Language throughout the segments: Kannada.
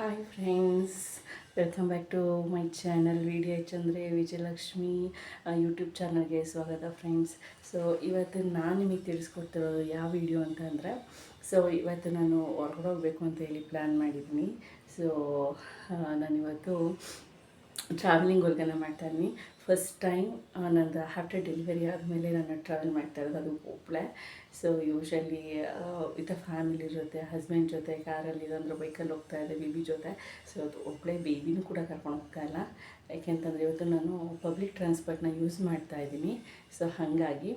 Hi friends, welcome back to my channel video ಚಂದ್ರೆ ವಿಜಯಲಕ್ಷ್ಮಿ ಯೂಟ್ಯೂಬ್ ಚಾನಲ್ಗೆ ಸ್ವಾಗತ ಫ್ರೆಂಡ್ಸ್. ಸೊ ಇವತ್ತು ನಾನು ನಿಮಗೆ ತಿಳಿಸ್ಕೊಡ್ತಿರೋದು ಯಾವ ವಿಡಿಯೋ ಅಂತ ಅಂದರೆ, ಸೊ ಇವತ್ತು ನಾನು ಹೊರಗಡೆ ಹೋಗಬೇಕು ಅಂತ ಹೇಳಿ ಪ್ಲ್ಯಾನ್ ಮಾಡಿದ್ದೀನಿ. ಸೊ ನಾನಿವತ್ತು ಟ್ರಾವೆಲಿಂಗ್ ವರ್ಗನ ಮಾಡ್ತಾಯಿದ್ದೀನಿ. ಫಸ್ಟ್ ಟೈಮ್ ನಂದು ಆಫ್ಟರ್ ಡೆಲಿವರಿ ಆದಮೇಲೆ ನಾನು ಟ್ರಾವೆಲ್ ಮಾಡ್ತಾ ಇರೋದು, ಅದು ಒಬ್ಬಳೆ. ಸೊ ಯೂಶಲಿ ವಿತ್ ಫ್ಯಾಮಿಲಿ ಜೊತೆ, ಹಸ್ಬೆಂಡ್ ಜೊತೆ ಕಾರಲ್ಲಿ ಅಂದರೆ ಬೈಕಲ್ಲಿ ಹೋಗ್ತಾ ಇದ್ದೆ ಬೇಬಿ ಜೊತೆ. ಸೊ ಅದು ಒಬ್ಬಳೆ, ಬೇಬಿನೂ ಕೂಡ ಕರ್ಕೊಂಡು ಹೋಗ್ತಾ ಇಲ್ಲ. ಯಾಕೆಂತಂದರೆ ಇವತ್ತು ನಾನು ಪಬ್ಲಿಕ್ ಟ್ರಾನ್ಸ್ಪೋರ್ಟ್ನ ಯೂಸ್ ಮಾಡ್ತಾಯಿದ್ದೀನಿ. ಸೊ ಹಾಗಾಗಿ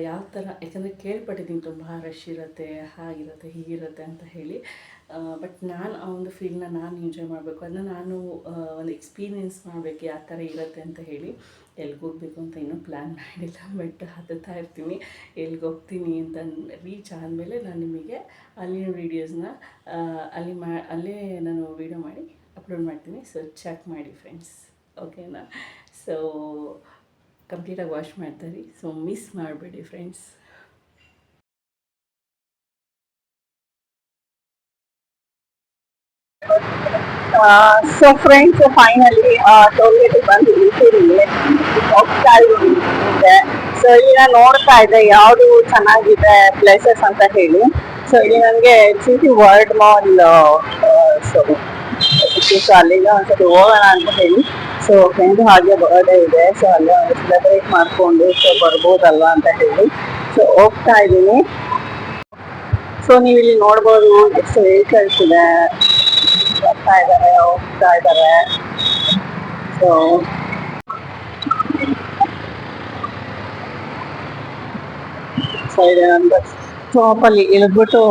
ಯಾವ ಥರ, ಯಾಕಂದರೆ ಕೇಳ್ಪಟ್ಟಿದ್ದೀನಿ ತುಂಬ ರಶ್ ಇರುತ್ತೆ, ಹಾಗಿರುತ್ತೆ ಹೀಗಿರುತ್ತೆ ಅಂತ ಹೇಳಿ. ಬಟ್ ನಾನು ಆ ಒಂದು ಫೀಲ್ನ ನಾನು ಎಂಜಾಯ್ ಮಾಡಬೇಕು, ಅದನ್ನ ನಾನು ಒಂದು ಎಕ್ಸ್ಪೀರಿಯೆನ್ಸ್ ಮಾಡಬೇಕು ಯಾವ ಥರ ಇರುತ್ತೆ ಅಂತ ಹೇಳಿ. ಎಲ್ಲಿಗೆ ಹೋಗಬೇಕು ಅಂತ ಇನ್ನೂ ಪ್ಲ್ಯಾನ್ ಮಾಡಿಲ್ಲ, ಬಟ್ ಹತ್ತುತ್ತಾ ಇರ್ತೀನಿ. ಎಲ್ಲಿಗೆ ಹೋಗ್ತೀನಿ ಅಂತ ರೀಚ್ ಆದಮೇಲೆ ನಾನು ನಿಮಗೆ ಅಲ್ಲಿನ ವೀಡಿಯೋಸ್ನ ಅಲ್ಲೇ ನಾನು ವೀಡಿಯೋ ಮಾಡಿ ಅಪ್ಲೋಡ್ ಮಾಡ್ತೀನಿ. ಸೊ ಚೆಕ್ ಮಾಡಿ ಫ್ರೆಂಡ್ಸ್, ಓಕೆನಾ? ಸೊ ಕಂಪ್ಲೀಟಾಗಿ ವಾಚ್ ಮಾಡ್ತಾರೆ, ಸೊ ಮಿಸ್ ಮಾಡಬೇಡಿ ಫ್ರೆಂಡ್ಸ್. ಸೊ ಫ್ರೆಂಡ್ಸ್, ಫೈನಲಿ ಟೋಲ್ಗೇಟಿಗೆ ಬಂದು ಇಳಿಸಿದ್ದೀವಿ. ಹೋಗ್ತಾ ಇದ್ದೀನಿ. ಸೊ ಇಲ್ಲಿ ನಾನು ನೋಡ್ತಾ ಇದ್ದೆ ಯಾವುದು ಚೆನ್ನಾಗಿದೆ ಪ್ಲೇಸಸ್ ಅಂತ ಹೇಳಿ. ಸೊ ಇಲ್ಲಿ ನನಗೆ ಸಿಟಿ ವರ್ಲ್ಡ್ ಮಾಲ್, ಸೊ ಅಲ್ಲಿಗೆ ಒಂದ್ಸತಿ ಹೋಗೋಣ ಅಂತ ಹೇಳಿ. ಸೊ ಫ್ರೆಂಡ್ ಹಾಗೆ ಬರ್ಡೇ ಇದೆ, ಸೊ ಅಲ್ಲೇ ಒಂದು ಸೆಲೆಬ್ರೇಟ್ ಮಾಡಿಕೊಂಡು ಸೊ ಬರ್ಬೋದಲ್ವಾ ಅಂತ ಹೇಳಿ ಸೊ ಹೋಗ್ತಾ ಇದ್ದೀನಿ. ಸೊ ನೀವು ಇಲ್ಲಿ ನೋಡ್ಬೋದು ಎಷ್ಟು ವೆಹಿಕಲ್ಸ್ ಇದೆ, ಬರ್ತಾ ಇದ್ದಾರೆ, ಹೋಗ್ತಾ ಇದ್ದಾರೆ. ಸೊ ಇದೆ ನನ್ನ ಸ್ಟಾಪಲ್ಲಿ ಇಳಿದ್ಬಿಟ್ಟು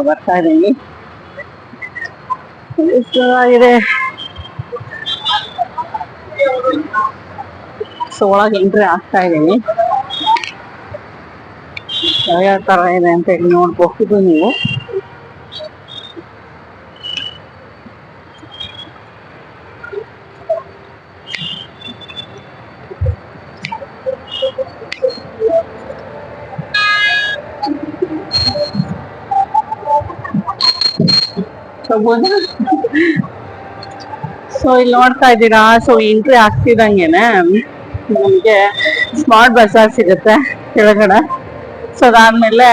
ಬರ್ತಾ ಇದ್ದೀನಿ. ಚೆನ್ನಾಗಿದೆ. ಸೊ ಒಳಗೆ ಎಂಟ್ರಿ ಆಗ್ತಾ ಇದ್ದೀನಿ. ಯಾವ ಥರ ಇದೆ ಅಂತ ಹೇಳಿ ನೋಡ್ಬಹುದು ನೀವು. ಸೊ ಇಲ್ಲಿ ನೋಡ್ತಾ ಇದ್ದೀರಾ, ಸೊ ಎಂಟ್ರಿ ಆಗ್ತಿದಂಗೆನೆ ನಮಗೆ ಸ್ಮಾರ್ಟ್ ಬಜಾರ್ ಸಿಗುತ್ತೆ ಕೆಳಗಡೆ. ಸೊ ಅದಾದ್ಮೇಲೆ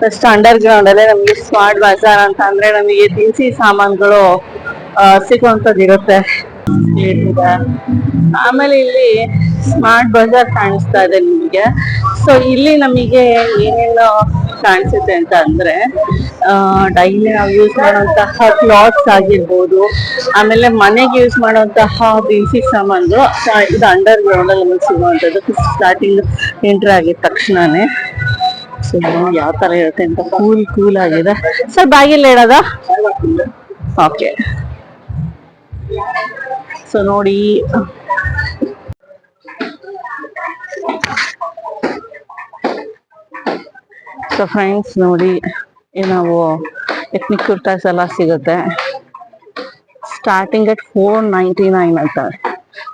ಫಸ್ಟ್ ಅಂಡರ್ ಗ್ರೌಂಡ್ ಅಲ್ಲೇ ನಮಗೆ ಸ್ಮಾರ್ಟ್ ಬಜಾರ್ ಅಂತ ಅಂದ್ರೆ ನಮಗೆ ದಿನಸಿ ಸಾಮಾನುಗಳು ಸಿಗುವಂಥದ್ದು ಇರುತ್ತೆ. ಆಮೇಲೆ ಇಲ್ಲಿ ಸ್ಮಾರ್ಟ್ ಬಜಾರ್ ಕಾಣಿಸ್ತಾ ಇದೆ ನಿಮಗೆ. ಸೊ ಇಲ್ಲಿ ನಮಗೆ ಏನೇನು ಕಾಣಿಸುತ್ತೆ ಅಂತ ಅಂದ್ರೆ, ಡೈಲಿ ನಾವು ಯೂಸ್ ಮಾಡುವಂತಹ ಕ್ಲಾತ್ಸ್ ಆಗಿರ್ಬೋದು, ಆಮೇಲೆ ಮನೆಗೆ ಯೂಸ್ ಮಾಡುವಂತಹ ದಿನಸಿ ಸಾಮಾನು. ಇದು ಅಂಡರ್ ಗ್ರೌಂಡ್ ಅಲ್ಲಿ ನಮಗೆ ಸಿಗುವಂಥದ್ದು. ಸ್ಟಾರ್ಟಿಂಗ್ ಎಂಟ್ರಿ ಆಗಿದ ತಕ್ಷಣನೇ ಸೊ ಯಾವ ತರ ಇರುತ್ತೆ ಅಂತ ಕೂಲ್ ಆಗಿದೆ. ಸರ್ ಬ್ಯಾಗಿಲ್ಲ ಇಡೋದ? ಓಕೆ. ಸೊ ನೋಡಿ, ಸೊ ಫ್ರೆಂಡ್ಸ್ ನೋಡಿ, ನಾವು ಎಥ್ನಿಕ್ ಕುರ್ತಾಸ್ ಎಲ್ಲ ಸಿಗುತ್ತೆ. ಸ್ಟಾರ್ಟಿಂಗ್ at 499 ಅಂತ.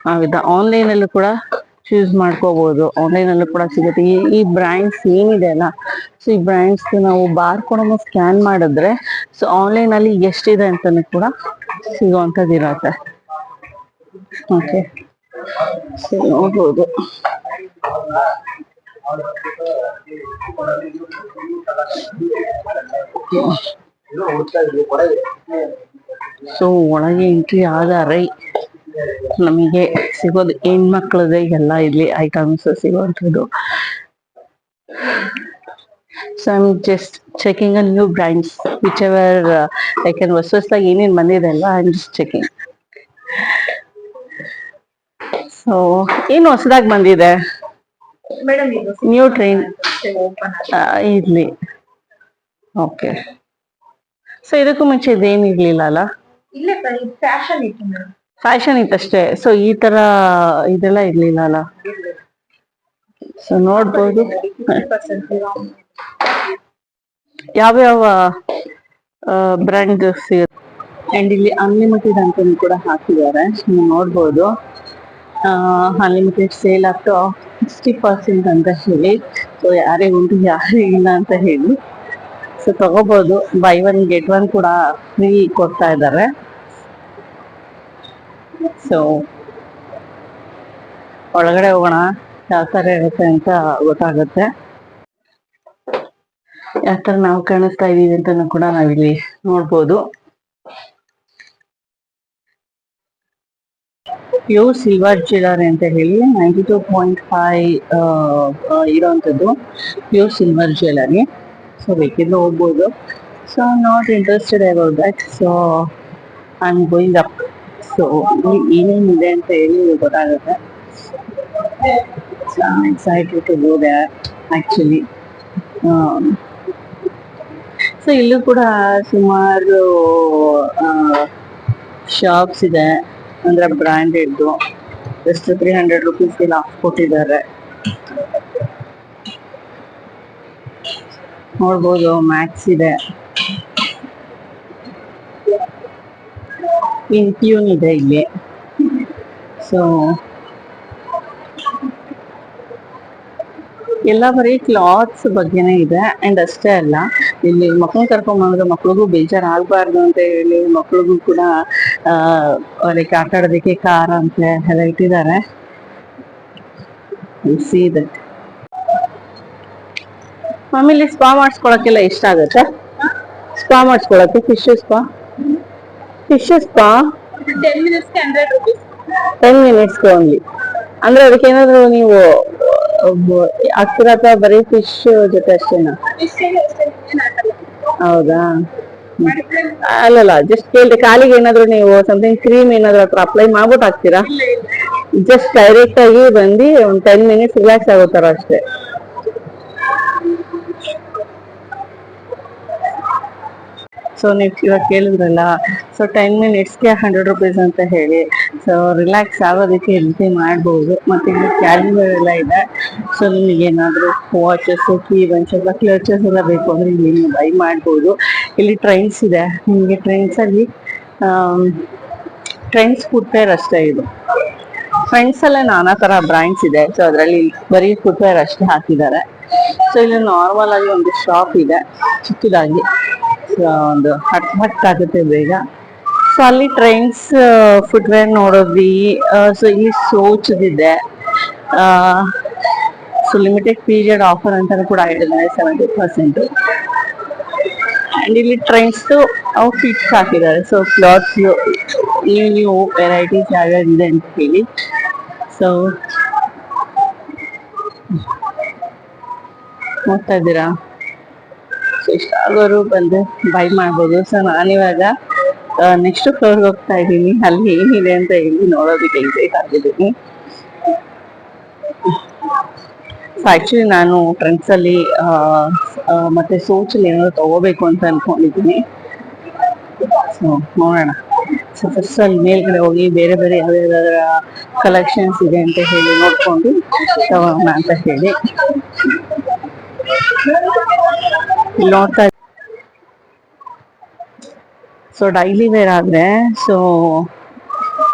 ನಾವಿದ ಆನ್ಲೈನಲ್ಲೂ ಕೂಡ ಚೂಸ್ ಮಾಡ್ಕೋಬಹುದು, ಆನ್ಲೈನಲ್ಲೂ ಕೂಡ ಸಿಗುತ್ತೆ. ಈ ಬ್ರ್ಯಾಂಡ್ಸ್ ಏನಿದೆ ಅಲ್ಲ, ಸೊ ಈ ಬ್ರ್ಯಾಂಡ್ಸ್ ನಾವು ಬಾರ್ಕೋಡನ್ನು ಸ್ಕ್ಯಾನ್ ಮಾಡಿದ್ರೆ ಸೊ ಆನ್ಲೈನಲ್ಲಿ ಎಷ್ಟಿದೆ ಅಂತಾನು ಕೂಡ ಸಿಗುವಂಥದ್ದು ಇರುತ್ತೆ. ಓಕೆ, ಸೊ ನೋಡ್ಬೋದು. ಸೊ ಒಳಗೆ ಎಂಟ್ರಿ ಆದರೆ ನಮಗೆ ಸಿಗೋದು ಹೆಣ್ಮಕ್ಳದೇ ಎಲ್ಲ ಇಲ್ಲಿ ಐಟಮ್ಸ್ ಸಿಗುವಂಥದ್ದು. So I am just checking a new brands which ever ಯಾಕೆಂದ್ರೆ ಹೊಸದಾಗಿ ಏನೇನು ಬಂದಿದೆ ಅಲ್ಲ, I am just checking. So ಏನು ಹೊಸದಾಗಿ ಬಂದಿದೆ ನ್ಯೂ ಟ್ರೈನ್ ಇರ್ಲಿ. ಓಕೆ, ಸೊ ಇದಕ್ಕೂ ಮುಂಚೆ ಇದೇನು ಇರ್ಲಿಲ್ಲ ಅಲ್ಲ? ಫ್ಯಾಷನ್ ಇತ್ತಷ್ಟೇ. ಸೊ ಈ ತರ ಇದೆಲ್ಲ ಇರ್ಲಿಲ್ಲ ಅಲ್ಲ? ಸೊ ನೋಡ್ಬೋದು ಯಾವ್ಯಾವ ಬ್ರ್ಯಾಂಡ್ ಸಿಗುತ್ತೆ. ಅಂಡ್ ಇಲ್ಲಿ ಅನ್ಲಿಮಿಟೆಡ್ ಅಂತ ಕೂಡ ಹಾಕಿದ್ದಾರೆ, ನೀವು ನೋಡ್ಬೋದು. ಅನ್ಲಿಮಿಟೆಡ್ ಸೇಲ್ ಅಪ್ ಟು 60% ಅಂತ ಹೇಳಿ. ಸೊ ಯಾರೇ ಉಂಟು ಯಾರೇ ಇಲ್ಲ ಅಂತ ಹೇಳಿ. ಸೊ ತಗೋಬಹುದು, ಬೈ ಒನ್ ಗೆಟ್ ಒನ್ ಕೂಡ ಫ್ರೀ ಕೊಡ್ತಾ ಇದ್ದಾರೆ. ಸೊ ಒಳಗಡೆ ಹೋಗೋಣ, ಯಾವ ತರ ಇರುತ್ತೆ ಅಂತ ಗೊತ್ತಾಗುತ್ತೆ. ಯಾವ ತರ ನಾವು ಕಾಣಿಸ್ತಾ ಇದೀವಿ ಅಂತ ಕೂಡ ನಾವಿಲ್ಲಿ ನೋಡ್ಬೋದು. ಪ್ಯೂರ್ ಸಿಲ್ವರ್ ಜ್ಯುವೆಲರಿ ಅಂತ ಹೇಳಿ 92.5 ಇರೋಂಥದ್ದು ಪ್ಯೂರ್ ಸಿಲ್ವರ್ ಜ್ಯುವೆಲರಿ. ಸೊ ಬೇಕಿದ್ರೆ ಹೋಗ್ಬೋದು. So not interested about that. So I am going up. So ಏನೇನಿದೆ ಅಂತ ಹೇಳಿ ಗೊತ್ತಾಗುತ್ತೆ. So I'm excited to go there actually. So ಇಲ್ಲೂ ಕೂಡ ಸುಮಾರು ಶಾಪ್ಸ್ ಇದೆ, ಅಂದ್ರೆ ಬ್ರಾಂಡೆಡ್ದು. ಜಸ್ಟ್ 300 ರುಪೀಸ್ಗೆ ಆಫ್ ಕೊಟ್ಟಿದ್ದಾರೆ. ನೋಡ್ಬೋದು, ಮ್ಯಾಕ್ಸ್ ಇದೆ, ಇಂಟ್ಯೂನ್ ಇದೆ ಇಲ್ಲಿ. ಸೊ ಎಲ್ಲ ಬರೀ ಕ್ಲಾತ್ಸ್ ಬಗ್ಗೆನೇ ಇದೆ. ಅಂಡ್ ಅಷ್ಟೇ ಅಲ್ಲ, ಇಲ್ಲಿ ಮಕ್ಕಳನ್ನ ಕರ್ಕೊಂಡ್ಬಂದ್ರೆ ಮಕ್ಳಿಗೂ ಬೇಜಾರು ಆಗ್ಬಾರ್ದು ಅಂತ ಹೇಳಿ ಮಕ್ಳಿಗೂ ಕೂಡ ಲೈಕ್ ಆಟ ಆಡೋದಕ್ಕೆ ಕಾರ್ ಅಂತ ಎಲ್ಲ ಇಟ್ಟಿದ್ದಾರೆ. ಆಮೇಲೆ ಸ್ಪಾ ಮಾಡಿಸ್ಕೊಳಕ್ಕೆಲ್ಲ ಎಷ್ಟ ಆಗುತ್ತೆ? ಸ್ಪಾ ಮಾಡಿಸ್ಕೊಳಕ್ಕೆ ಫಿಶ್ ಸ್ಪಾ 10 ಮಿನಿಟ್ಸ್ಗೆ 100 ರುಪೀಸ್. 10 ಮಿನಿಟ್ಸ್ಗೆ ಓನ್ಲಿ. ಅಂದ್ರೆ ಅದಕ್ಕೆ ಏನಾದ್ರು ನೀವು ಹತ್ತಿರ ಅಥವಾ ಬರೀ ಫಿಶ್ ಜೊತೆ ಅಷ್ಟೇನಾ? ಹೌದಾ? ಅಲ್ಲಲ್ಲ, ಜಸ್ಟ್ ಕೇಳ್ರಿ, ಕಾಲಿಗೆ ಏನಾದ್ರು ನೀವು ಸಮಥಿಂಗ್ ಕ್ರೀಮ್ ಏನಾದ್ರು ಹತ್ರ ಅಪ್ಲೈ ಮಾಡ್ಬಿಟ್ಟು ಹಾಕ್ತೀರಾ? ಜಸ್ಟ್ ಡೈರೆಕ್ಟ್ ಆಗಿ ಬಂದು ಒಂದು 10 ಮಿನಿಟ್ಸ್ ರಿಲ್ಯಾಕ್ಸ್ ಆಗೋ ತರ ಅಷ್ಟೇ. ಸೊ ನೀವು ಇವಾಗ ಕೇಳಿದ್ರಲ್ಲ, ಸೊ 10 ಮಿನಿಟ್ಸ್ಗೆ 100 ರುಪೀಸ್ ಅಂತ ಹೇಳಿ. ಸೊ ರಿಲ್ಯಾಕ್ಸ್ ಆಗೋದಕ್ಕೆ ಎಂಟ್ರಿ ಮಾಡ್ಬೋದು. ಮತ್ತೆ ಇಲ್ಲಿ ಕ್ಯಾಲಿಬರ್ ಎಲ್ಲ ಇದೆ. ಸೊ ನಿಮಗೆ ಏನಾದರೂ ವಾಚಸ್, ಕೀ ಬಂಚಸ್, ಕ್ಲಚಸ್ ಎಲ್ಲ ಬೇಕು ಅಂದ್ರೆ ಇಲ್ಲಿ ನೀವು ಬೈ ಮಾಡ್ಬೋದು. ಇಲ್ಲಿ ಟ್ರೈನ್ಸ್ ಇದೆ ನಿಮಗೆ. ಟ್ರೈನ್ಸಲ್ಲಿ ಟ್ರೆಂಡ್ಸ್ ಫುಟ್ವೇರ್ ಅಷ್ಟೇ ಇದು. ಫ್ರೆಂಡ್ಸ್ ಎಲ್ಲ ನಾನಾ ತರ ಬ್ರ್ಯಾಂಡ್ಸ್ ಇದೆ. ಸೊ ಅದರಲ್ಲಿ ಬರೀ ಫುಟ್ವೇರ್ ಅಷ್ಟೇ ಹಾಕಿದ್ದಾರೆ. ಸೊ ಇಲ್ಲಿ ನಾರ್ಮಲ್ ಆಗಿ ಒಂದು ಶಾಪ್ ಇದೆ ಚಿಕ್ಕದಾಗಿ. ಒಂದು ಹಟ್ ಆಗುತ್ತೆ ಬೇಗ. ಸೊ ಅಲ್ಲಿ ಟ್ರೆಂಡ್ಸ್ ಫುಟ್ವೇರ್ ನೋಡೋದ್ವಿ. ಸೊ ಇಲ್ಲಿ ಸೋಚ್ದಿದೆ. ಸೊ ಲಿಮಿಟೆಡ್ ಪೀರಿಯಡ್ ಆಫರ್ ಅಂತಾನು ಕೂಡ ಹೇಳಿದ್ದಾರೆ, 70%. ಅಂಡ್ ಇಲ್ಲಿ ಟ್ರೆಂಡ್ಸ್ ಔಟ್ಫಿಟ್ಸ್ ಹಾಕಿದ್ದಾರೆ. ಸೊ ಕ್ಲಾತ್ಸ್ ನೀವು ವೆರೈಟೀಸ್ ಯಾವ್ಯಾವ ಇದೆ ಅಂತ ಹೇಳಿ. ಸೊ ನೋಡ್ತಾ ಇದ್ದೀರಾ? ಸೊ ಇಷ್ಟ ಆಗೋರು ಬಂದು ಬೈ ಮಾಡ್ಬೋದು. ಸೊ ನಾನಿವಾಗ ನೆಕ್ಸ್ಟ್ ಫ್ಲೋರ್ಗೆ ಹೋಗ್ತಾ ಇದ್ದೀನಿ. ಅಲ್ಲಿ ಏನಿದೆ ಅಂತ ಹೇಳಿ ನೋಡೋದಕ್ಕೆ ಬೇಕಾಗಿದ್ದೀನಿ. ಸೊ ಆಕ್ಚುಲಿ ನಾನು ಟ್ರೆಂಡ್ಸ್ ಅಲ್ಲಿ ಮತ್ತೆ ಸೋಚಲ್ಲಿ ಏನಾದ್ರು ತಗೋಬೇಕು ಅಂತ ಅನ್ಕೊಂಡಿದ್ದೀನಿ. ಸೊ ನೋಡೋಣ. ಸೊ ಫಸ್ಟ್ ಅಲ್ಲಿ ಮೇಲ್ಗಡೆ ಹೋಗಿ ಬೇರೆ ಬೇರೆ ಯಾವ್ಯಾವ ಕಲೆಕ್ಷನ್ಸ್ ಇದೆ ಅಂತ ಹೇಳಿ ನೋಡ್ಕೊಂಡು ತಗೋಣ ಅಂತ ಹೇಳಿ ನೋಡ್ತಾ. ಸೊ ಡೈಲಿ ವೇರ್ ಆದ್ರೆ ಸೊ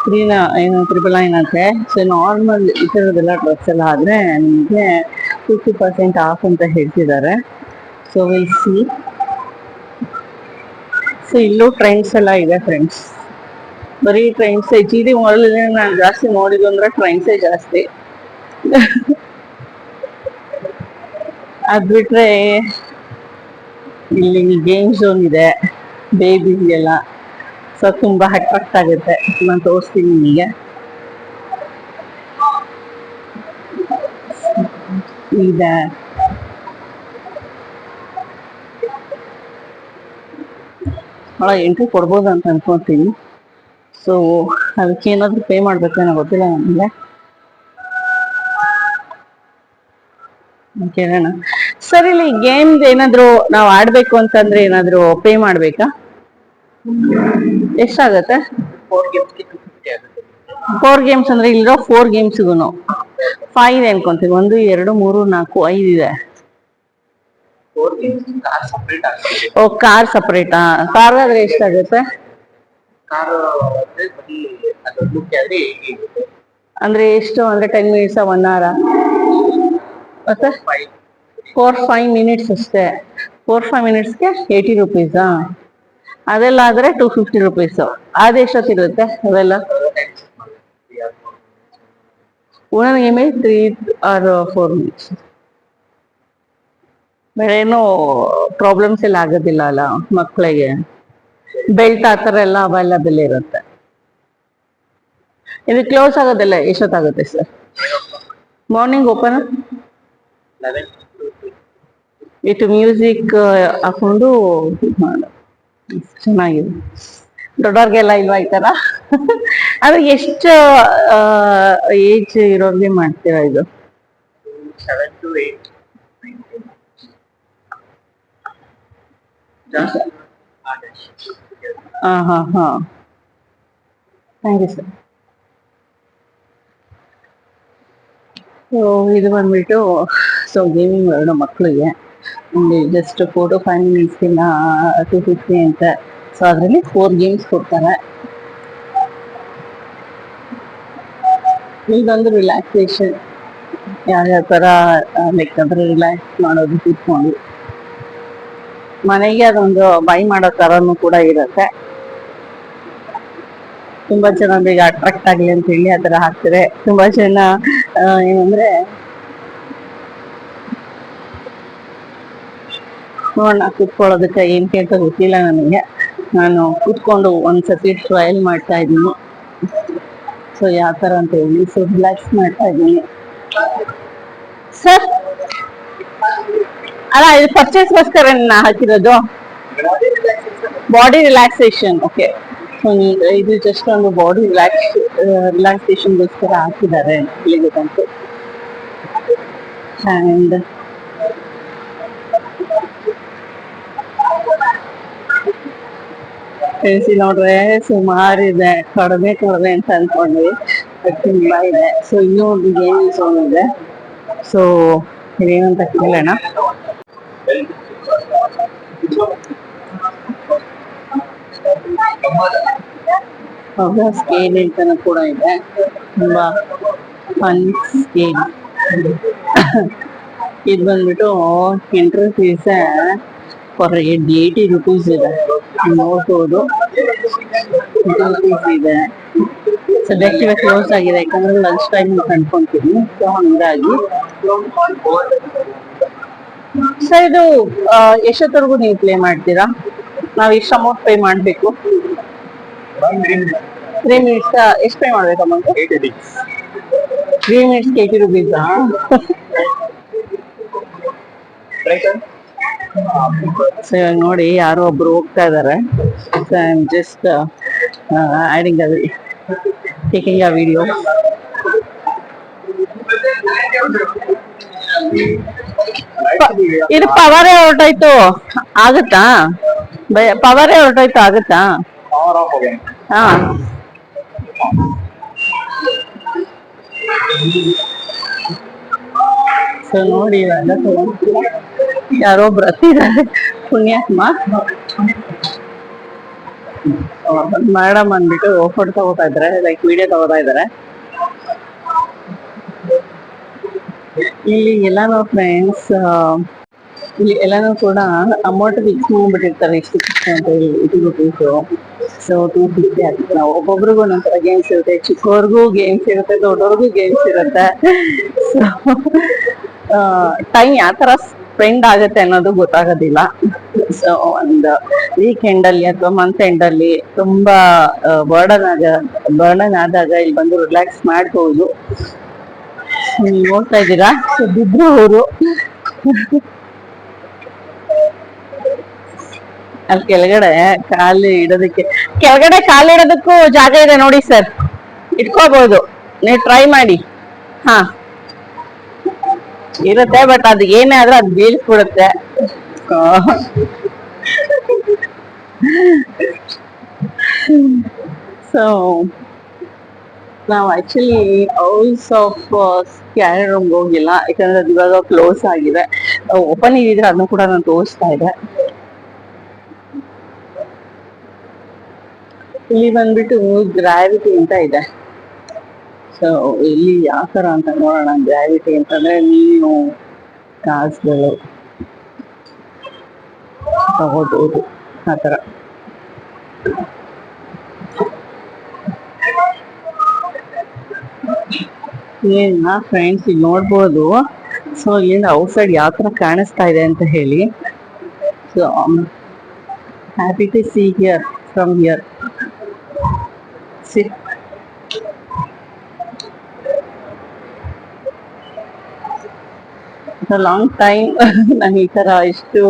399 ಅಂತೆ. ಸೊ ನಾರ್ಮಲ್ ಈ ಥರದ್ದೆಲ್ಲ ಡ್ರೆಸ್ ಎಲ್ಲ ಆದ್ರೆ ನಿಮಗೆ 50% ಆಫ್ ಅಂತ ಹೇಳ್ತಿದ್ದಾರೆ. So will see. ಸೊ ಇಲ್ಲೂ ಟ್ರೆಂಡ್ಸ್ ಎಲ್ಲ ಇದೆ ಫ್ರೆಂಡ್ಸ್. ಬರೀ ಟ್ರೆಂಡ್ಸ್ GD ಮಾಲ್ ನಾನು ಜಾಸ್ತಿ ನೋಡಿದ್ದು ಅಂದ್ರೆ ಟ್ರೆಂಡ್ಸೇ ಜಾಸ್ತಿ. ಅದ್ ಬಿಟ್ರೆ ಇಲ್ಲಿ ಗೇಮ್ ಝೋನ್ ಇದೆ ಬೇಬಿಗೆಲ್ಲ. ಸೊ ತುಂಬಾ ಅಟ್ರಾಕ್ಟ್ ಆಗುತ್ತೆ. ನಾನು ತೋರಿಸ್ತೀನಿ ನಿಮಗೆ. ಇದೆ ಎಂಟ್ರಿ ಕೊಡ್ಬೋದು ಅಂತ ಅನ್ಕೊಂತೀನಿ. ಸೊ ಅದಕ್ಕೆ ಏನಾದ್ರು ಪೇ ಮಾಡ್ಬೇಕೇನೋ ಗೊತ್ತಿಲ್ಲ ನನಗೆ. ಕೇಳೋಣ. ಸರ್ ಇಲ್ಲಿ ಗೇಮ್ ಏನಾದ್ರು ನಾವು ಆಡ್ಬೇಕು ಅಂತಂದ್ರೆ ಏನಾದ್ರು ಪೇ ಮಾಡ್ಬೇಕಾ? ಎಷ್ಟಾಗತ್ತೆ? 4 ಗೇಮ್ಸ್ ಅಂದ್ರೆ ಇಲ್ಲಿರೋ 4 ಗೇಮ್ಸ್ಗೂ 5 ಇದೆ ಅನ್ಕೊಂತೀವಿ. 1 2 3 4 5 ಇದೆ. ಓ ಕಾರ್ ಸಪರೇಟಾ? ಕಾರ್ ಆದ್ರೆ ಎಷ್ಟಾಗುತ್ತೆ? ಅಂದ್ರೆ ಎಷ್ಟು ಅಂದ್ರೆ 10 ಮಿನಿಟ್ಸ್ 1 hour ಮತ್ತೆ 4-5 ಮಿನಿಟ್ಸ್ ಅಷ್ಟೇ. 4-5 ಮಿನಿಟ್ಸ್ಗೆ 80 ರುಪೀಸಾ? ಅದೆಲ್ಲ ಆದ್ರೆ 250 ರುಪೀಸು. ಅದೆಷ್ಟೊತ್ತಿರುತ್ತೆ ಅವೆಲ್ಲ? 1 image 3 or 4 minutes. ಬೇರೆ ಏನೋ ಪ್ರಾಬ್ಲಮ್ಸ್ ಎಲ್ಲ ಆಗೋದಿಲ್ಲ ಅಲ್ಲ ಮಕ್ಕಳಿಗೆ? ಬೆಲ್ಟ್ ಆ ಥರ ಎಲ್ಲ ಅವೈಲಬಲ್ ಇರುತ್ತೆ. ಇದು ಕ್ಲೋಸ್ ಆಗೋದಿಲ್ಲ ಎಷ್ಟೊತ್ತಾಗುತ್ತೆ sir? Morning open with music ಹಾಕೊಂಡು ಮಾಡು. ಚೆನ್ನಾಗಿದೆ. ದೊಡ್ಡವ್ರಿಗೆಲ್ಲ ಇಲ್ವಾ ಈ ತರ? ಅದು ಎಷ್ಟು ಏಜ್ ಇರೋರ್ಗೆ ಮಾಡ್ತೀರಾ ಇದು? 7 to 8. ಹಾ ಥ್ಯಾಂಕ್ ಯು ಸರ್. ಸೊ ಇದು ಬಂದ್ಬಿಟ್ಟು ಗೇಮಿಂಗ್ ವರ್ಲ್ಡ್ ಮಕ್ಕಳಿಗೆ ಜಸ್ಟ್ 4 to 5 minutes 250 ಅಂತ. ಸೊ ಅದರಲ್ಲಿ 4 ಗೇಮ್ಸ್ ಕೊಡ್ತಾರೆ. ಇದೊಂದು ರಿಲ್ಯಾಕ್ಸೇಷನ್, ಯಾವ್ಯಾವ ಥರ ಲೈಕ್ ಅಂದ್ರೆ ರಿಲ್ಯಾಕ್ಸ್ ಮಾಡೋದು ಕೂತ್ಕೊಂಡು. ಮನೆಗೆ ಅದೊಂದು ಬೈ ಮಾಡೋ ಥರನೂ ಕೂಡ ಇರುತ್ತೆ. ತುಂಬಾ ಜನ ಬೇಗ ಅಟ್ರಾಕ್ಟ್ ಆಗಲಿ ಅಂತ ಹೇಳಿ ಆ ಥರ ಹಾಕ್ತಾರೆ. ತುಂಬಾ ಜನ ಏನಂದ್ರೆ ನೋಡೋಣ ಕೂತ್ಕೊಳ್ಳೋದಕ್ಕೆ ಏನಕ್ಕೆ ಅಂತ ಗೊತ್ತಿಲ್ಲ ನನಗೆ. ನಾನು ಕೂತ್ಕೊಂಡು ಒಂದ್ಸತಿ ಟ್ರಯಲ್ ಮಾಡ್ತಾ ಇದ್ದೀನಿ. ಸೊ ಯಾವ ಥರ ಅಂತ ಹೇಳಿ ರಿಲ್ಯಾಕ್ಸ್ ಮಾಡ್ತಾ ಇದ್ದೀನಿ ಸರ್. ಅಲ್ಲ ಇದು ಪರ್ಚೇಸ್ಗೋಸ್ಕರ ಹಾಕಿರೋದು, ಬಾಡಿ ರಿಲ್ಯಾಕ್ಸೇಷನ್. ಓಕೆ, ಇದು ಜಸ್ಟ್ ಒಂದು ಬಾಡಿ ರಿಲ್ಯಾಕ್ಸೇಷನ್ಗೋಸ್ಕರ ಹಾಕಿದ್ದಾರೆ ಇಲ್ಲಿಗಂತೂ. ಅಂಡ್ ಫ್ರೆಂಡ್ಸ್ ನೋಡ್ರೆ ಸುಮಾರಿದೆ, ಕಡಿಮೆ ಅಂತ ಅನ್ಕೊಂಡ್ವಿ, ತುಂಬಾ ಇದೆ. ಸೊ ಇನ್ನೂ ಒಂದು ಗೇಮಿಂಗ್ ಝೋನ್ ಇದೆ. ಸೊ ಇದೇನಂತ ಕೇಳೋಣ. ಸ್ಕೇಲ್ ಅಂತಾನು ಕೂಡ ಇದೆ, ತುಂಬಾ ಫನ್ ಸ್ಕೇಲ್. ಇದು ಬಂದ್ಬಿಟ್ಟು ಎಂಟ್ರಿ ಫೀಸ್ ಫಾರ್ 80 ರುಪೀಸ್ ಇದೆ, ನೋಡ್ಬೋದು. ಇದೆ ಸದ್ಯಕ್ಕೆ ಕ್ಲೋಸ್ ಆಗಿದೆ, ಯಾಕಂದ್ರೆ ಲಂಚ್ ಟೈಮ್ ಅನ್ಕೊಂತೀನಿ. ಸೊ ಹಂಗಾಗಿ ಸರ್ ಇದು ಎಷ್ಟೊತ್ತವರೆಗೂ ನೀವು ಪ್ಲೇ ಮಾಡ್ತೀರಾ? ನಾವ್ ಎಷ್ಟು ಅಮೌಂಟ್ ಪೇ ಮಾಡ್ಬೇಕು? 3 minutes ಎಷ್ಟು ಪೇ ಮಾಡ್ಬೇಕು ಅಮೌಂಟ್? 3 minutes 80 ರುಪೀಸಾ? ಸೊ ಇವಾಗ ನೋಡಿ ಯಾರೋ ಒಬ್ರು ಹೋಗ್ತಾ ಇದಾರೆ. So I am just adding taking a video. ಇದು ಪವರೇ ಹೊರಟೋಯ್ತು, ಆಗುತ್ತಾ? ಪವರೇ ಹೊರಟೋಯ್ತು, ಆಗುತ್ತಾ? ಹಾ ಸೊ ನೋಡಿ ಇವೆಲ್ಲ ಯಾರೋ ಬರ್ತಿದ್ದಾರೆ, ಪುಣ್ಯಾತ್ಮ ಮೇಡಮ್ ಅಂದ್ಬಿಟ್ಟು ಫೋಟೋ ತಗೋತಾ ಇದಾರೆ, ಲೈಕ್ ವಿಡಿಯೋ ತಗೋತಾ ಇದಾರೆ. ಇಲ್ಲಿ ಎಲ್ಲಾನು ಫ್ರೆಂಡ್ಸ್, ಇಲ್ಲಿ ಎಲ್ಲಾನು ಕೂಡ ಅಮೌಂಟ್ ಫಿಕ್ಸ್ ಮಾಡ್ಬಿಟ್ಟಿರ್ತಾರೆ, ಇಷ್ಟು ಅಂತ ಹೇಳಿ 80 ರುಪೀಸು. ಸೊ 250 ಆಗ್ತದೆ. ಒಬ್ಬೊಬ್ರಿಗೂ ಒಂದೊಂಥರ ಗೇಮ್ಸ್ ಇರುತ್ತೆ, ಚಿಕ್ಕವ್ರಿಗೂ ಗೇಮ್ಸ್ ಇರುತ್ತೆ, ದೊಡ್ಡವ್ರಿಗೂ ಗೇಮ್ಸ್ ಇರುತ್ತೆ. ಸೊ ಟೈಮ್ ಯಾವ ತರ ಸ್ಪೆಂಡ್ ಆಗುತ್ತೆ ಅನ್ನೋದು ಗೊತ್ತಾಗೋದಿಲ್ಲ. ಸೊ ಒಂದು ವೀಕೆಂಡ್ ಅಲ್ಲಿ ಅಥವಾ ಮಂತ್ ಎಂಡ್ ಅಲ್ಲಿ ತುಂಬಾ ಬರ್ಡನ್ ಆದಾಗ ಇಲ್ಲಿ ಬಂದು ರಿಲ್ಯಾಕ್ಸ್ ಮಾಡ್ಬೋದು. ನೋಡ್ತಾ ಇದ್ದೀರಾ ಬಿದ್ರು ಊರು. ಅಲ್ಲಿ ಕೆಳಗಡೆ ಕಾಲು ಇಡೋದಕ್ಕೂ ಜಾಗ ಇದೆ ನೋಡಿ ಸರ್, ಇಟ್ಕೋಬಹುದು, ನೀವು ಟ್ರೈ ಮಾಡಿ. ಹಾ ಇರುತ್ತೆ, ಬಟ್ ಅದು ಏನೇ ಆದ್ರೂ ಅದು ಬೀಳ್ಸ್ಬಿಡುತ್ತೆ. ಸೊ ನಾವು ಆಕ್ಚುಲಿ ಹೌಸ್ ಆಫ್ ಕ್ಯಾರಿ ರೂಮ್ಗೆ ಹೋಗಿಲ್ಲ, ಯಾಕಂದ್ರೆ ಅದು ಇವಾಗ ಕ್ಲೋಸ್ ಆಗಿದೆ. ಓಪನ್ ಇದ್ರೆ ಅದನ್ನು ಕೂಡ ನಾನು ತೋರಿಸ್ತಾ ಇದ್ದೆ. ಇಲ್ಲಿ ಬಂದ್ಬಿಟ್ಟು ಗ್ರಾವಿಟಿ ಅಂತ ಇದೆ. ಸೊ ಇಲ್ಲಿ ಯಾವ ತರ ಅಂತ ನೋಡೋಣ. ಗ್ರಾವಿಟಿ ಅಂತಂದ್ರೆ ನೀನು ಕಾಸುಗಳು ತಗೋಬೋದು ಆ ಥರ. ಏನ ಫ್ರೆಂಡ್ಸ್ ಇಲ್ಲಿ ನೋಡ್ಬೋದು. ಸೊ ಏನು ಔಟ್ಸೈಡ್ ಯಾವ ಥರ ಕಾಣಿಸ್ತಾ ಇದೆ ಅಂತ ಹೇಳಿ. So happy to see here from here. See long time ನಾನು ಈ ಥರ ಇಷ್ಟು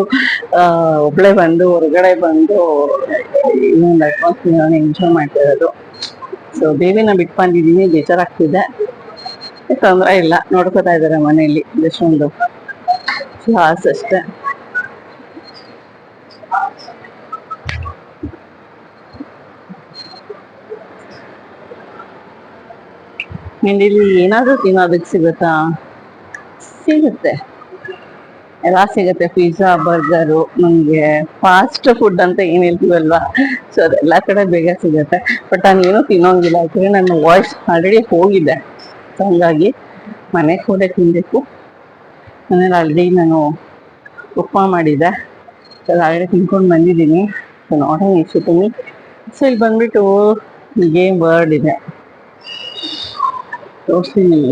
ಒಬ್ಬಳೇ ಬಂದು ಹೊರಗಡೆ ಬಂದು ಇನ್ನೊಂದು ಅಟ್ಮಾಸ್ಫಿಯರ್ ಎಂಜಾಯ್ ಮಾಡ್ತಾ ಇರೋದು. ಸೊ ಬೇಬಿನ ಬಿಟ್ಟು ಬಂದಿದ್ದೀನಿ, ಬೇಜಾರಾಗ್ತಿದೆ. ತೊಂದರೆ ಇಲ್ಲ, ನೋಡ್ಕೋತಾ ಇದ್ದಾರೆ ಮನೆಯಲ್ಲಿ ಜಸ್ಟ್ ಒಂದು ಕ್ಲಾಸ್ ಅಷ್ಟೇ. ಇಲ್ಲಿ ಏನಾದರೂ ತಿನ್ನೋದಕ್ಕೆ ಸಿಗುತ್ತಾ? ಸಿಗುತ್ತೆ, ಎಲ್ಲ ಸಿಗುತ್ತೆ. ಪಿಜ್ಜಾ, ಬರ್ಗರು, ನಮಗೆ ಫಾಸ್ಟ್ ಫುಡ್ ಅಂತ ಏನು ಹೇಳ್ತೀವಲ್ವಾ, ಸೊ ಅದೆಲ್ಲ ಕಡೆ ಬೇಗ ಸಿಗುತ್ತೆ. ಬಟ್ ನಾನು ಏನೂ ತಿನ್ನೋಂಗಿಲ್ಲ, ಯಾಕಂದರೆ ನನ್ನ ವಾಯ್ಸ್ ಆಲ್ರೆಡಿ ಹೋಗಿದೆ. ಸೊ ಹಂಗಾಗಿ ಮನೆಗೆ ಹೋದೆ ತಿನ್ನಬೇಕು. ಮನೇಲಿ ಆಲ್ರೆಡಿ ನಾನು ಉಪ್ಮಾ ಮಾಡಿದ್ದೆ, ಸೊ ಆಲ್ರೆಡಿ ತಿನ್ಕೊಂಡು ಬಂದಿದ್ದೀನಿ. ಸೊ ನೋಡೋಣ ಎಷ್ಟಿದ್ದೀನಿ. ಸೊ ಇಲ್ಲಿ ಬಂದ್ಬಿಟ್ಟು ಗೇಮ್ ವರ್ಡ್ ಇದೆ, ತೋರಿಸ್ತೀನಿ.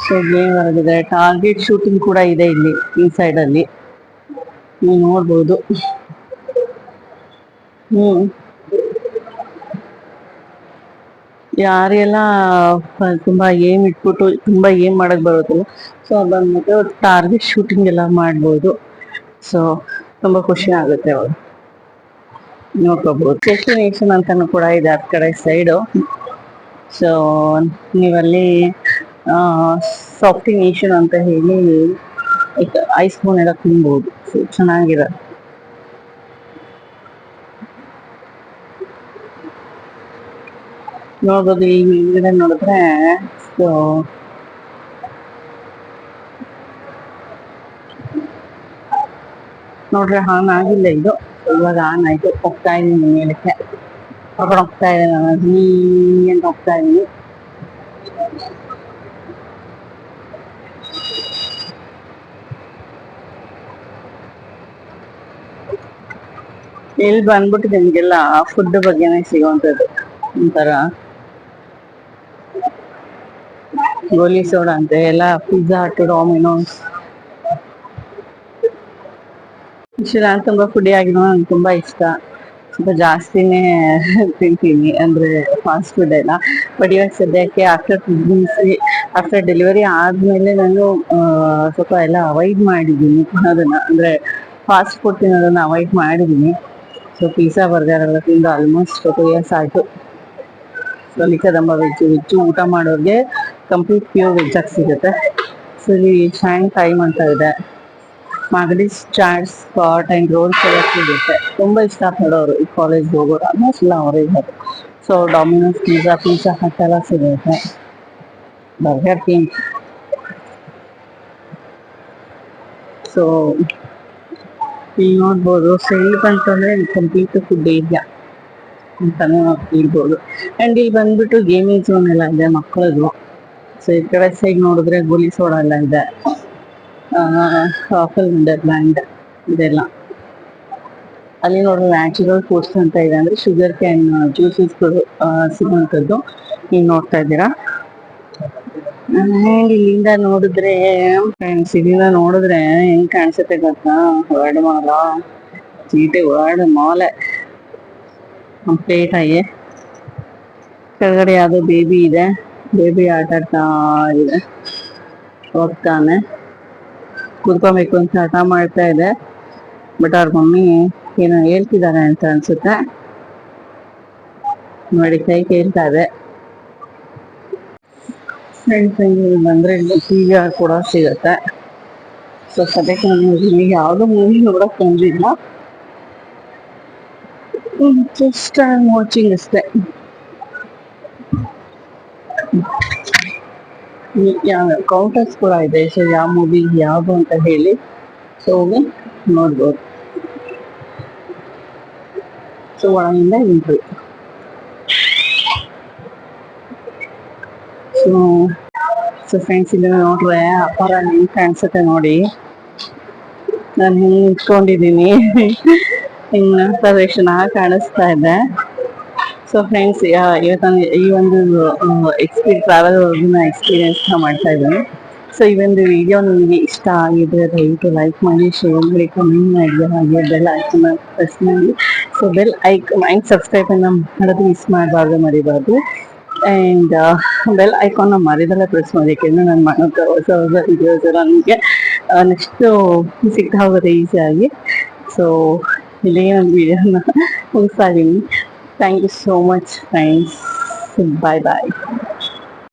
ಸೊ ಗೇಮ್ ವರ್ಡ್ ಇದೆ, ಟಾರ್ಗೆಟ್ ಶೂಟಿಂಗ್ ಕೂಡ ಇದೆ ಇಲ್ಲಿ ಈ ಸೈಡಲ್ಲಿ, ನೀವು ನೋಡ್ಬೋದು. ಯಾರೆಲ್ಲ ತುಂಬ ಏಮ್ ಇಟ್ಬಿಟ್ಟು ತುಂಬ ಏಮ್ ಮಾಡಕ್ ಬರುತ್ತಲ್ಲ, ಸೊ ಬಂದ್ಬಿಟ್ಟು ಟಾರ್ಗೆಟ್ ಶೂಟಿಂಗ್ ಎಲ್ಲ ಮಾಡ್ಬೋದು. ಸೊ ತುಂಬ ಖುಷಿ ಆಗುತ್ತೆ ಅವರು ನೋಡ್ಕೋಬಹುದು. ಡೆಸ್ಟಿನೇಷನ್ ಅಂತಾನು ಕೂಡ ಇದೆ ಆ ಕಡೆ ಸೈಡು. ಸೊ ನೀವಲ್ಲಿ ಸಾಫ್ಟಿ ನೇಷನ್ ಅಂತ ಹೇಳಿ ಐಸ್ ಕ್ರೀಮ್ ಎಲ್ಲ ತಿನ್ಬೋದು. ಸೊ ಚೆನ್ನಾಗಿರೋದು. ನೋಡ್ಬೋದು ಈ ಹಿಂದ್ಗಡೆ ನೋಡಿದ್ರೆ. ಸೊ ನೋಡ್ರೆ ಆನ್ ಆಗಿಲ್ಲ ಇದು, ಇವಾಗ ಆನ್ ಆಯ್ತು. ಹೋಗ್ತಾ ಇದ್ದೀನಿ ಮೇಲಕ್ಕೆ, ಹೊರಗಡೆ ಹೋಗ್ತಾ ಇದ್ದೀನಿ ನಾನು, ಅಂತ ಹೋಗ್ತಾ ಇದ್ದೀನಿ. ಇಲ್ಲಿ ಬಂದ್ಬಿಟ್ಟು ನಿಮ್ಗೆಲ್ಲ ಫುಡ್ ಬಗ್ಗೆನೇ ಸಿಗುವಂಥದ್ದು. ಒಂಥರ ಗೋಲಿ ಸೋಡಾ ಅಂತೆ ಎಲ್ಲ, ಪಿಜ್ಜಾ ಹಟ್, ಡಾಮಿನೋಸ್. ನಾನು ತುಂಬ ಫುಡಿ ಆಗಿರೋ, ನಂಗೆ ತುಂಬ ಇಷ್ಟ. ಸ್ವಲ್ಪ ಜಾಸ್ತಿನೇ ತಿಂತೀನಿ ಅಂದರೆ ಫಾಸ್ಟ್ ಫುಡ್ ಎಲ್ಲ. ಬಟ್ ಇವಾಗ ಸದ್ಯಕ್ಕೆ ಆಫ್ಟರ್ ಡೆಲಿವರಿ ಆದಮೇಲೆ ನಾನು ಸ್ವಲ್ಪ ಎಲ್ಲ ಅವಾಯ್ಡ್ ಮಾಡಿದ್ದೀನಿ ತಿನ್ನೋದನ್ನು, ಅಂದರೆ ಫಾಸ್ಟ್ ಫುಡ್ ತಿನ್ನೋದನ್ನು ಅವಾಯ್ಡ್ ಮಾಡಿದ್ದೀನಿ. ಸೊ ಪಿಜ್ಜಾ, ಬರ್ಗರ್ ಎಲ್ಲ ತಿಂದು ಆಲ್ಮೋಸ್ಟ್ 2 years ಆಯಿತು. ಸೊ ಲಿಕ್ಕದಂಬ ವೆಜ್ಜು ಊಟ ಮಾಡೋರಿಗೆ ಕಂಪ್ಲೀಟ್ ಪ್ಯೂರ್ ವೆಜ್ಜಾಗಿ ಸಿಗುತ್ತೆ. ಸೊ ಇಲ್ಲಿ ಚಾಯಿಂಗ್ ಟೈಮ್ ಅಂತ ಇದೆ, ಮಾಗಡೀಸ್ ಚಾಟ್ಸ್, ಸ್ಪಾಟ್ ಆ್ಯಂಡ್ ರೋಲ್ಸ್ ಎಲ್ಲ ಸಿಗುತ್ತೆ. ತುಂಬ ಇಷ್ಟಪಡೋರು ಈ ಕಾಲೇಜ್ಗೆ ಹೋಗೋರು ಆಲ್ಮೋಸ್ಟ್ ಎಲ್ಲ ಅವರೇ ಇದ್ದಾರೆ. ಸೊ ಡಾಮಿನೋಸ್, ಪಿಜ್ಜಾ ಹಟ್ ಎಲ್ಲ ಸಿಗುತ್ತೆ. Burger king. ಸೊ ಇಲ್ಲಿ ನೋಡ್ಬೋದು. ಸೊ ಇಲ್ಲಿ ಬಂತಂದರೆ ಕಂಪ್ಲೀಟ್ ಫುಡ್ ಏರಿಯಾ ಅಂತಾನೆ ಹೇಳ್ಬೋದು. ಆ್ಯಂಡ್ ಇಲ್ಲಿ ಬಂದ್ಬಿಟ್ಟು ಗೇಮಿಂಗ್ ಝೋನ್ ಎಲ್ಲ ಇದೆ ಮಕ್ಕಳದು. ಸೊ ಈ ಕಡೆ ಸೈಡ್ ನೋಡಿದ್ರೆ ಗೋಲಿ ಸೋಡಾ ಎಲ್ಲ ಇದೆ, ಆಪಲ್ ವಂಡರ್ಲ್ಯಾಂಡ್ ಇದೆಲ್ಲ. ಅಲ್ಲಿ ನೋಡಿದ್ರೆ ನ್ಯಾಚುರಲ್ ಫುಡ್ಸ್ ಅಂತ ಇದೆ, ಅಂದರೆ ಶುಗರ್ ಕ್ಯಾನ್ ಜ್ಯೂಸಸ್ಗಳು ಸಿಗುವಂಥದ್ದು ನೀವು ನೋಡ್ತಾ ಇದ್ದೀರಾ. ಆ್ಯಂಡ್ ಇಲ್ಲಿಂದ ನೋಡಿದ್ರೆ ಫ್ರೆಂಡ್ಸ್, ಇಲ್ಲಿಂದ ನೋಡಿದ್ರೆ ಹೆಂಗೆ ಕಾಣಿಸುತ್ತೆ ಗೊತ್ತಾ, ವರ್ಡ್ ಮಾಲ, ಚೀಟೆ ವರ್ಡ್ ಮಾಲೆ ಕಂಪ್ಲೀಟ್ ಆಗಿ. ಕೆಳಗಡೆ ಯಾವುದೋ ಬೇಬಿ ಇದೆ, ಬೇಬಿ ಆಟ ಆಡ್ತಾ ಇದೆ, ಹೋಗ್ತಾನೆ ಕೂತ್ಕೊಬೇಕು ಅಂತ ಹಠ ಮಾಡ್ತಾ ಇದೆ. ಬಟ್ ಅವ್ರ ಮಮ್ಮಿ ಏನೋ ಹೇಳ್ತಿದ್ದಾರೆ ಅಂತ ಅನ್ಸುತ್ತೆ ನೋಡಿ, ಕೈ ಕೇಳ್ತಾ ಇದೆ. ಫ್ರೆಂಡ್ಸ್ ಬಂದರೆ PVR ಕೂಡ ಸಿಗುತ್ತೆ. ಸೊ ಸದ್ಯಕ್ಕೆ ನಾನು ಇಲ್ಲಿ ಯಾವುದೋ ಮೂವಿ ನೋಡೋಕೆ ಬಂದಿಲ್ಲ, ಜಸ್ಟ್ ಐ ಆಮ್ ವಾಚಿಂಗ್ ಅಷ್ಟೇ. ಯಾವ ಕೌಂಟರ್ಸ್ ಕೂಡ ಇದೆ. ಸೊ ಯಾವ ಮೂವಿ ಯಾವುದು ಅಂತ ಹೇಳಿ ಸೊ ಹೋಗಿ ನೋಡ್ಬೋದು. ಸೊ ಒಳಗಿಂದ ಎಂಟ್ರಿ. ಸೊ ಸೊ ಫ್ರೆಂಡ್ಸ್ ಇಲ್ಲಿ ನೋಡ್ರೆ ಅಪಾರ ಹೆಂಗ್ ಕಾಣಿಸುತ್ತೆ ನೋಡಿ. ನಾನು ಹಿಂಗೆ ನಿಂತ್ಕೊಂಡಿದ್ದೀನಿ. ಹಿಂಗೆ ನೋಡ್ತಾರೆ ಚೆನ್ನಾಗಿ ಕಾಣಿಸ್ತಾ ಇದೆ. ಸೊ ಫ್ರೆಂಡ್ಸ್ ಇವತ್ತು ಈ ಒಂದು ಟ್ರಾವೆಲ್ ಎಕ್ಸ್ಪೀರಿಯನ್ಸ್ ಮಾಡ್ತಾ ಇದ್ದೀನಿ. ಸೊ ಈ ಒಂದು ವಿಡಿಯೋ ನಿಮಗೆ ಇಷ್ಟ ಆಗಿದೆ ದಯವಿಟ್ಟು ಲೈಕ್ ಮಾಡಿ, ಶೇರ್ ಮಾಡಿ, ಕಮೆಂಟ್ ಮಾಡಿ, ಹಾಗೆ ಬೆಲ್ ಐಕನ್ನ ಪ್ರೆಸ್ ಮಾಡಿ. So bell icon and subscribe ಅನ್ನ ಮಾಡೋದು ಮಿಸ್ ಮಾಡಬಾರ್ದು, ಮರಿಬಾರ್ದು. ಆ್ಯಂಡ್ ಬೆಲ್ ಐಕಾನ್ನ ಮರಿದಲ್ಲೇ ಪ್ರೆಸ್ ಮಾಡಿ, ಯಾಕೆಂದರೆ ನಾನು ಮಾಡೋದು ಹೊಸ ಹೊಸ ವಿಡಿಯೋಸ್ ಎಲ್ಲ ನನಗೆ ನೆಕ್ಸ್ಟು ಸಿಗ್ತಾ ಹೋಗುತ್ತೆ ಈಸಿಯಾಗಿ. ಸೊ ಇಲ್ಲೇ ಒಂದು ವಿಡಿಯೋನ ಮುಗಿಸ್ತಾ ಇದ್ದೀನಿ. Thank you so much friends. Bye bye.